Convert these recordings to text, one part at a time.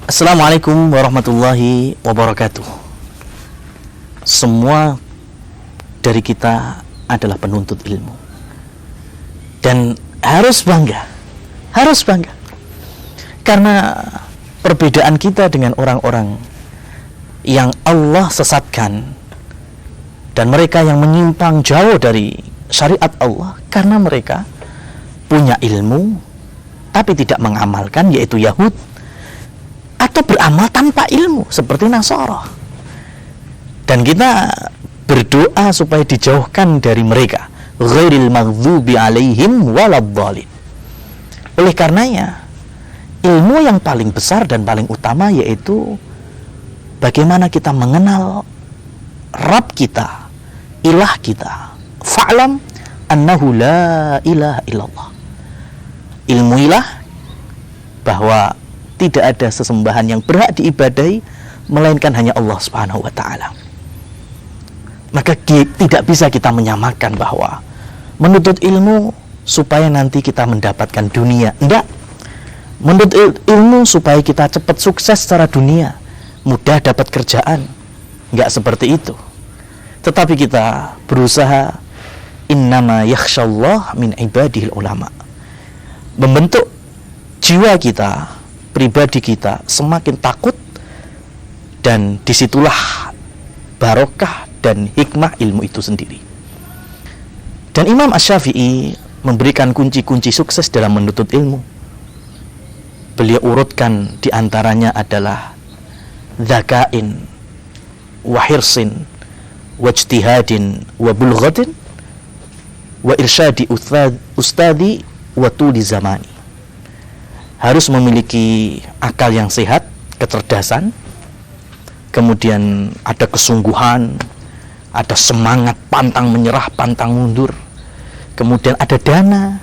Assalamualaikum warahmatullahi wabarakatuh. Semua dari kita adalah penuntut ilmu dan harus bangga karena perbedaan kita dengan orang-orang yang Allah sesatkan dan mereka yang menyimpang jauh dari syariat Allah karena mereka punya ilmu tapi tidak mengamalkan, yaitu Yahud, atau beramal tanpa ilmu seperti Nasara. Dan kita berdoa supaya dijauhkan dari mereka, ghairil maghdubi alaihim waladhdallin. Oleh karenanya, ilmu yang paling besar dan paling utama yaitu bagaimana kita mengenal Rabb kita, ilah kita. Fa'lam annahu la ilaha illallah. Ilmuilah bahwa tidak ada sesembahan yang berhak diibadahi melainkan hanya Allah Subhanahu wa taala. Maka tidak bisa kita menyamakan bahwa menuntut ilmu supaya nanti kita mendapatkan dunia. Enggak. Menuntut ilmu supaya kita cepat sukses secara dunia, mudah dapat kerjaan. Enggak seperti itu. Tetapi kita berusaha, innama yakhshallah min ibadihil ulama. Membentuk jiwa kita, pribadi kita semakin takut, dan disitulah barokah dan hikmah ilmu itu sendiri. Dan Imam Asy-Syafi'i memberikan kunci-kunci sukses dalam menuntut ilmu. Beliau urutkan diantaranya adalah dzakain wa hirsin wa ijtihadin wa bulghatin wa irsyadi ustadi wa tuli zamani. Harus memiliki akal yang sehat, kecerdasan, kemudian ada kesungguhan, ada semangat, pantang menyerah, pantang mundur, kemudian ada dana,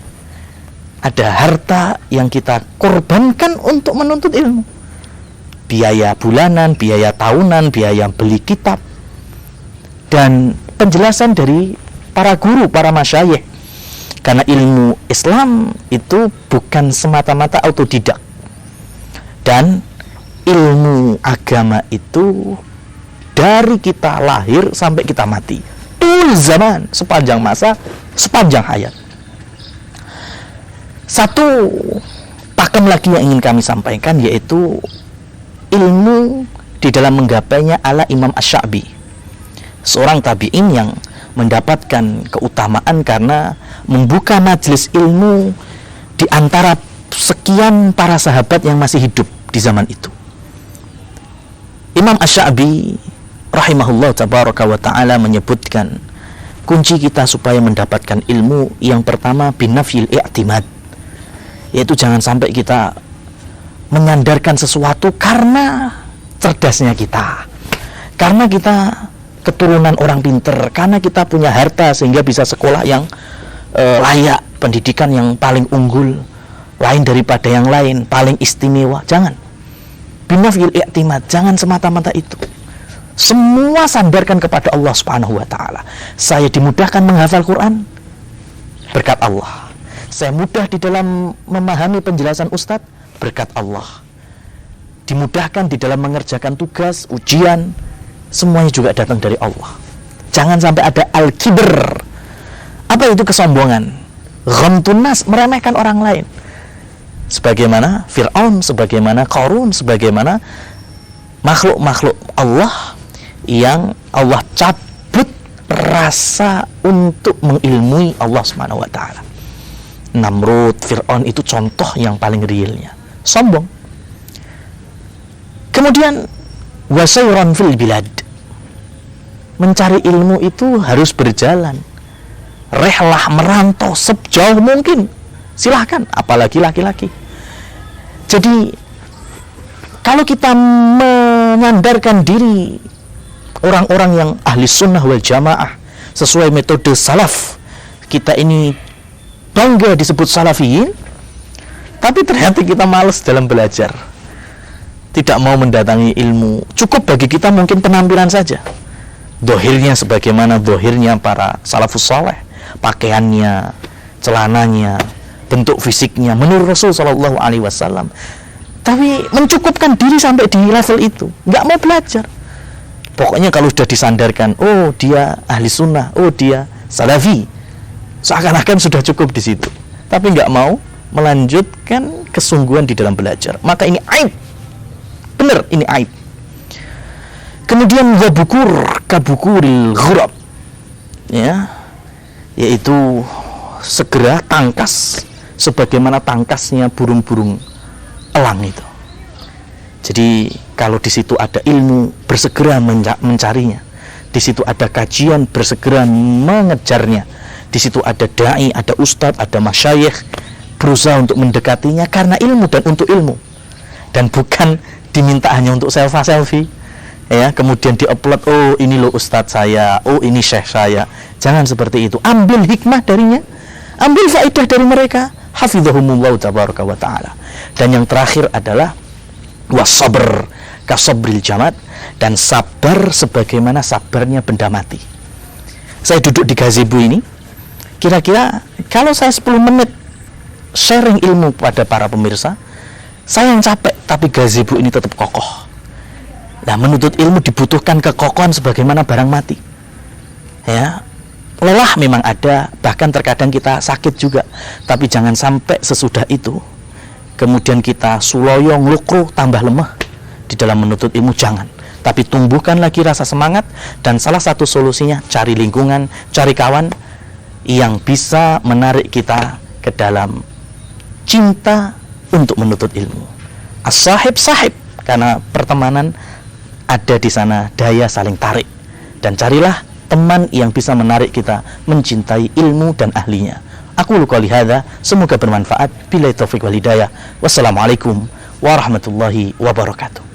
ada harta yang kita korbankan untuk menuntut ilmu, biaya bulanan, biaya tahunan, biaya beli kitab, dan penjelasan dari para guru, para masyayikh. Karena ilmu Islam itu bukan semata-mata autodidak, dan ilmu agama itu dari kita lahir sampai kita mati, tul zaman, sepanjang masa, sepanjang hayat. Satu pakem lagi yang ingin kami sampaikan, yaitu ilmu di dalam menggapainya ala Imam Asy-Sya'bi, seorang tabi'in yang mendapatkan keutamaan karena membuka majelis ilmu di antara sekian para sahabat yang masih hidup di zaman itu. Imam Asy-Sya'bi rahimahullah tabaraka wa ta'ala menyebutkan kunci kita supaya mendapatkan ilmu yang pertama binafyil i'timad, yaitu jangan sampai kita menyandarkan sesuatu karena cerdasnya kita, karena kita keturunan orang pinter, karena kita punya harta sehingga bisa sekolah yang layak, pendidikan yang paling unggul, lain daripada yang lain, paling istimewa. Jangan. Binafil i'timad, jangan semata-mata itu. Semua sandarkan kepada Allah Subhanahu wa taala. Saya dimudahkan menghafal Quran berkat Allah. Saya mudah di dalam memahami penjelasan ustadz berkat Allah. Dimudahkan di dalam mengerjakan tugas, ujian, semuanya juga datang dari Allah. Jangan sampai ada al-kibr. Apa itu kesombongan? Ghamtun nas, meremehkan orang lain. Sebagaimana Fir'aun, sebagaimana Qarun, sebagaimana makhluk-makhluk Allah yang Allah cabut rasa untuk mengilmui Allah Subhanahu wa taala. Namrud, Fir'aun itu contoh yang paling realnya. Sombong. Kemudian wasayran fil bilad. Mencari ilmu itu harus berjalan, rehlah, merantau sejauh mungkin. Silahkan, apalagi laki-laki. Jadi kalau kita menyandarkan diri orang-orang yang ahli sunnah wal jamaah sesuai metode salaf, kita ini bangga disebut salafiyin, tapi ternyata kita malas dalam belajar, tidak mau mendatangi ilmu. Cukup bagi kita mungkin penampilan saja, dohirnya sebagaimana dohirnya para salafus saleh, pakaiannya, celananya, bentuk fisiknya menurut Rasul Shallallahu Alaihi Wasallam. tapi mencukupkan diri sampai di level itu, nggak mau belajar. Pokoknya kalau sudah disandarkan, oh dia ahli sunnah, oh dia salafi, seakan-akan sudah cukup di situ, tapi nggak mau melanjutkan kesungguhan di dalam belajar. Maka ini aib, benar ini aib. Kemudian wabukur kabukuril ghurab, ya, yaitu segera tangkas sebagaimana tangkasnya burung-burung elang itu. Jadi kalau di situ ada ilmu, bersegera mencarinya. Di situ ada kajian, bersegera mengejarnya. Di situ ada dai, ada ustadz, ada masyayikh, berusaha untuk mendekatinya karena ilmu dan untuk ilmu. Dan bukan diminta hanya untuk selfie, ya, kemudian diupload, oh ini loh ustadz saya, oh ini syekh saya. Jangan seperti itu. Ambil hikmah darinya, ambil faedah dari mereka. Hafizahumullah tabaraka wa ta'ala. Dan yang terakhir adalah wasabr kasabril jamad, dan sabar sebagaimana sabarnya benda mati. Saya duduk di gazebo ini, kira-kira kalau saya 10 menit sharing ilmu pada para pemirsa, saya yang capek, tapi gazebo ini tetap kokoh. Nah, menuntut ilmu dibutuhkan kekokohan sebagaimana barang mati. Ya, lelah memang ada, bahkan terkadang kita sakit juga, tapi jangan sampai sesudah itu kemudian kita suloyong, lukruh, tambah lemah di dalam menuntut ilmu. Jangan, tapi tumbuhkan lagi rasa semangat. Dan salah satu solusinya, cari lingkungan, cari kawan yang bisa menarik kita ke dalam cinta untuk menuntut ilmu. As-sahib sahib, karena pertemanan ada di sana daya saling tarik. Dan carilah teman yang bisa menarik kita mencintai ilmu dan ahlinya. Aku qouli hadza, semoga bermanfaat. Billahi taufiq wal hidayah. Wassalamualaikum warahmatullahi wabarakatuh.